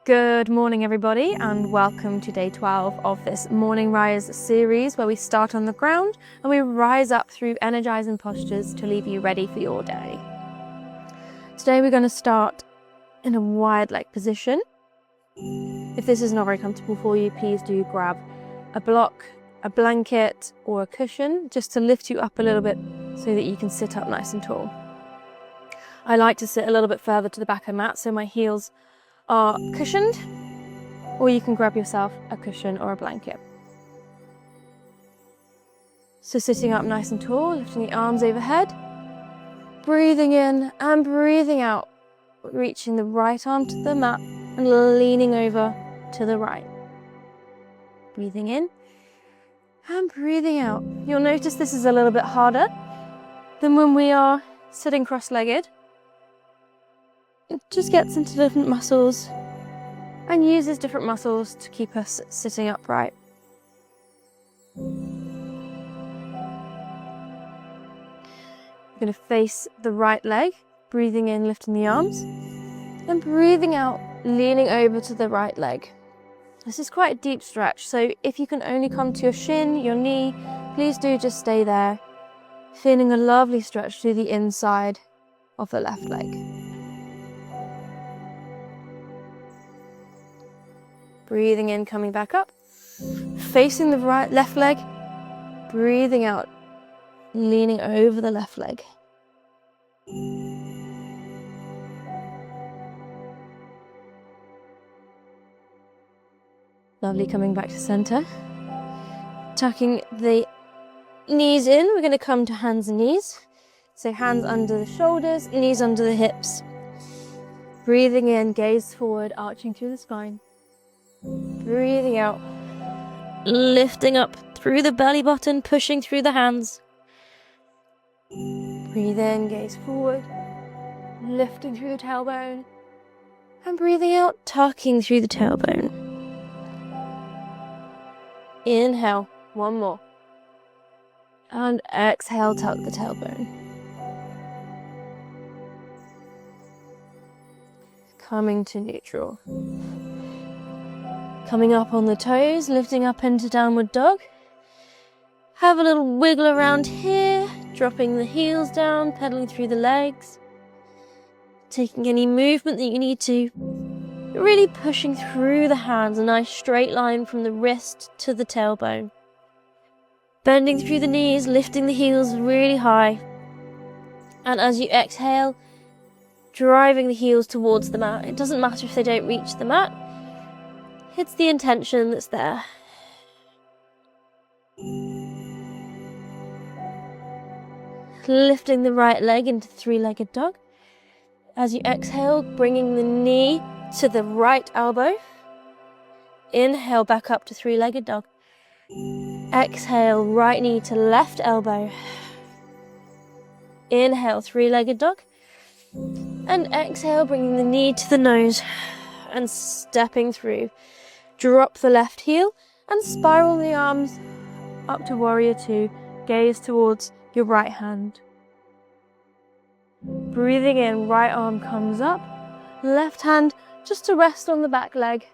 Good morning everybody, and welcome to day 12 of this morning rise series where we start on the ground and we rise up through energizing postures to leave you ready for your day. Today we're going to start in a wide leg position. If this is not very comfortable for you, please do grab a block, a blanket or a cushion just to lift you up a little bit so that you can sit up nice and tall. I like to sit a little bit further to the back of the mat so my heels are cushioned, or you can grab yourself a cushion or a blanket. So sitting up nice and tall, lifting the arms overhead, breathing in and breathing out, reaching the right arm to the mat and leaning over to the right. Breathing in and breathing out. You'll notice this is a little bit harder than when we are sitting cross-legged. It just gets into different muscles and uses different muscles to keep us sitting upright. We're going to face the right leg, breathing in, lifting the arms, and breathing out, leaning over to the right leg. This is quite a deep stretch, so if you can only come to your shin, your knee, please do just stay there, feeling a lovely stretch through the inside of the left leg. Breathing in, coming back up, facing the left leg, breathing out, leaning over the left leg. Lovely, coming back to center. Tucking the knees in, we're going to come to hands and knees. So hands under the shoulders, knees under the hips. Breathing in, gaze forward, arching through the spine. Breathing out, lifting up through the belly button, pushing through the hands. Breathe in, gaze forward, lifting through the tailbone. And breathing out, tucking through the tailbone. Inhale, one more. And exhale, tuck the tailbone. Coming to neutral. Coming up on the toes, lifting up into downward dog. Have a little wiggle around here, dropping the heels down, pedaling through the legs. Taking any movement that you need to. Really pushing through the hands, a nice straight line from the wrist to the tailbone. Bending through the knees, lifting the heels really high. And as you exhale, driving the heels towards the mat. It doesn't matter if they don't reach the mat. It's the intention that's there. Lifting the right leg into three-legged dog. As you exhale, bringing the knee to the right elbow. Inhale, back up to three-legged dog. Exhale, right knee to left elbow. Inhale, three-legged dog. And exhale, bringing the knee to the nose and stepping through. Drop the left heel and spiral the arms up to warrior two. Gaze towards your right hand. Breathing in, right arm comes up. Left hand just to rest on the back leg.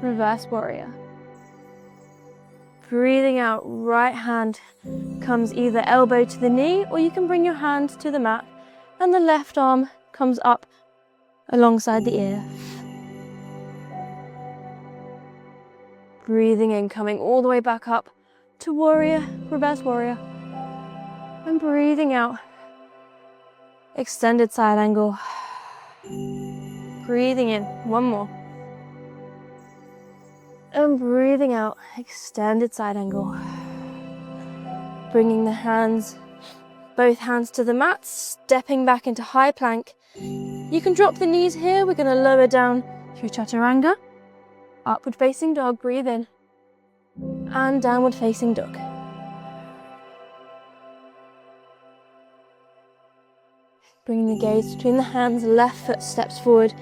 Reverse warrior. Breathing out, right hand comes either elbow to the knee, or you can bring your hand to the mat and the left arm comes up alongside the ear. Breathing in, coming all the way back up to warrior, reverse warrior. And breathing out, extended side angle. Breathing in, one more. And breathing out, extended side angle. Bringing the hands, both hands to the mat, stepping back into high plank. You can drop the knees here. We're going to lower down through chaturanga. Upward facing dog, breathe in. And downward facing dog. Bringing the gaze between the hands, left foot steps forward.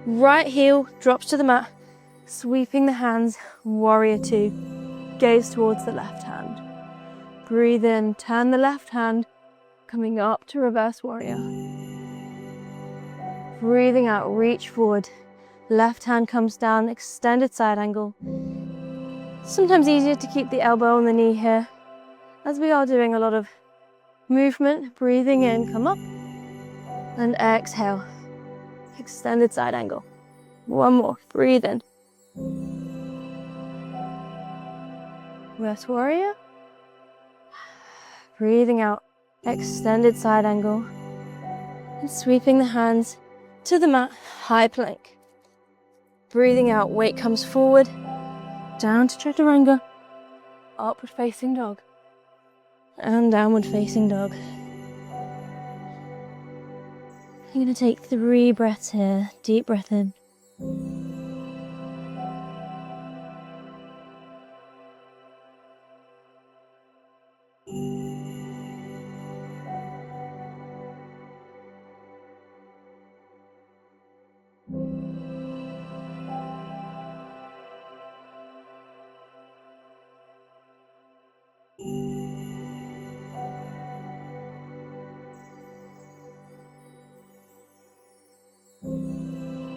Right heel drops to the mat. Sweeping the hands, warrior two. Gaze towards the left hand. Breathe in, turn the left hand, coming up to reverse warrior. Breathing out, reach forward. Left hand comes down, extended side angle. Sometimes easier to keep the elbow on the knee here, as we are doing a lot of movement. Breathing in, come up, and exhale. Extended side angle. One more, breathe in. Rest warrior. Breathing out, extended side angle. And sweeping the hands to the mat, high plank. Breathing out, weight comes forward, down to chaturanga, upward facing dog, and downward facing dog. You're going to take 3 breaths here. Deep breath in.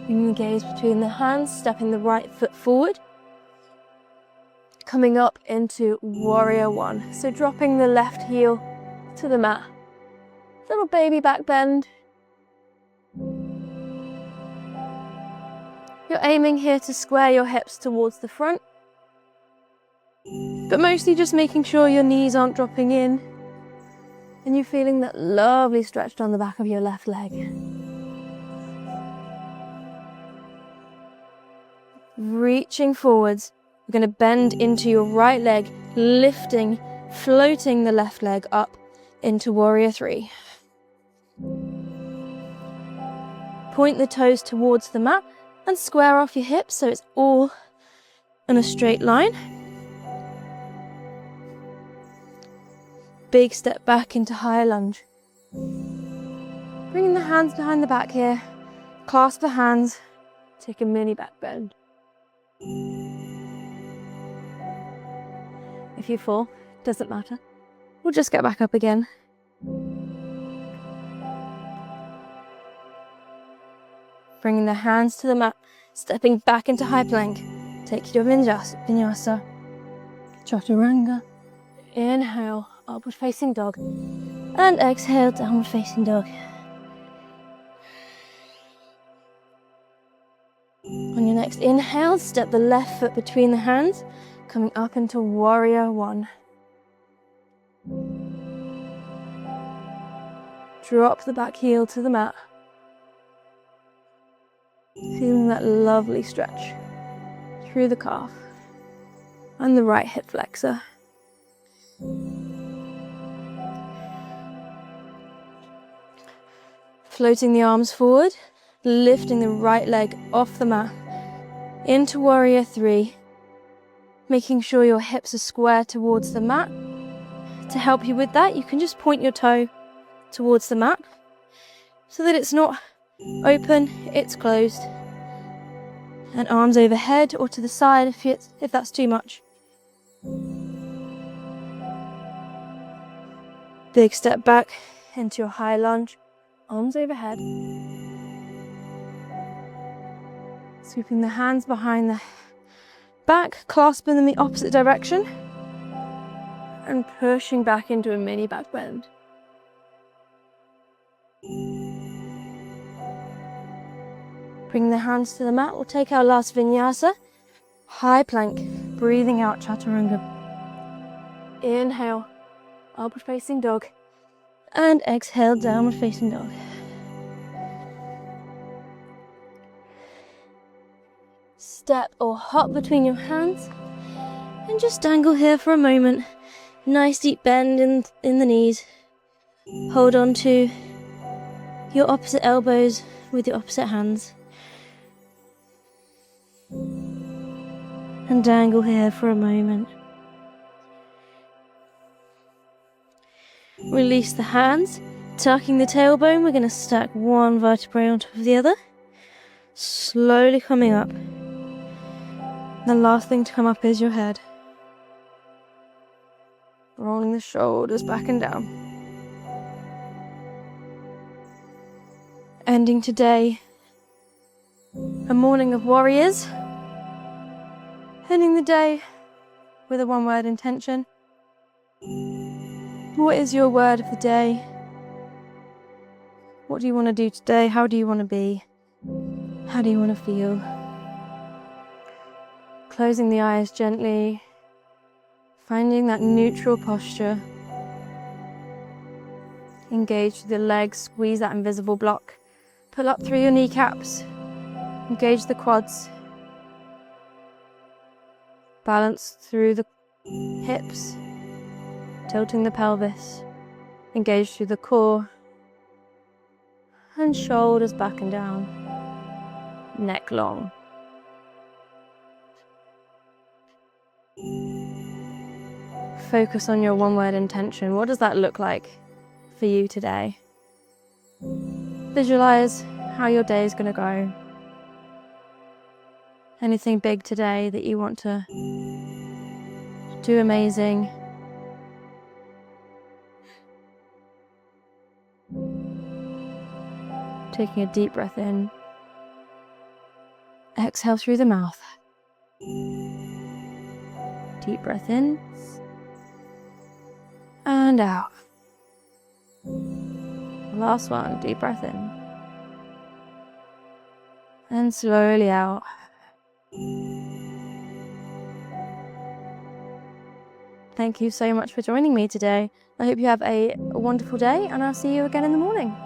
Bringing the gaze between the hands, stepping the right foot forward. Coming up into warrior one. So dropping the left heel to the mat. Little baby back bend. You're aiming here to square your hips towards the front, but mostly just making sure your knees aren't dropping in and you're feeling that lovely stretch on the back of your left leg. Reaching forwards, we're going to bend into your right leg, lifting, floating the left leg up into warrior 3. Point the toes towards the mat and square off your hips so it's all in a straight line. Big step back into high lunge. Bringing the hands behind the back here, clasp the hands, take a mini back bend. If you fall, doesn't matter. We'll just get back up again. Bringing the hands to the mat, stepping back into high plank. Take your vinyasa, chaturanga. Inhale, upward facing dog. And exhale, downward facing dog. On your next inhale, step the left foot between the hands, coming up into warrior 1. Drop the back heel to the mat. Feeling that lovely stretch through the calf and the right hip flexor. Floating the arms forward, lifting the right leg off the mat into warrior 3, making sure your hips are square towards the mat. To help you with that, you can just point your toe towards the mat so that it's not open, it's closed. And arms overhead or to the side if that's too much. Big step back into your high lunge, arms overhead. Sweeping the hands behind the back, clasping them in the opposite direction, and pushing back into a mini back bend. Bring the hands to the mat. We'll take our last vinyasa. High plank, breathing out chaturanga. Inhale, upward facing dog. And exhale, downward facing dog. Step or hop between your hands. And just dangle here for a moment. Nice deep bend in the knees. Hold on to your opposite elbows with your opposite hands. And dangle here for a moment. Release the hands, tucking the tailbone. We're going to stack one vertebrae on top of the other. Slowly coming up. The last thing to come up is your head. Rolling the shoulders back and down. Ending today A morning of warriors. Ending the day with a one-word intention. What is your word of the day? What do you want to do today? How do you want to be? How do you want to feel? Closing the eyes gently, finding that neutral posture. Engage the legs, squeeze that invisible block. Pull up through your kneecaps. Engage the quads. Balance through the hips, tilting the pelvis. Engage through the core. And shoulders back and down. Neck long. Focus on your one-word intention. What does that look like for you today? Visualize how your day is going to go. Anything big today that you want to do amazing. Taking a deep breath in. Exhale through the mouth. Deep breath in. And out. Last one, deep breath in. And slowly out. Thank you so much for joining me today. I hope you have a wonderful day, and I'll see you again in the morning.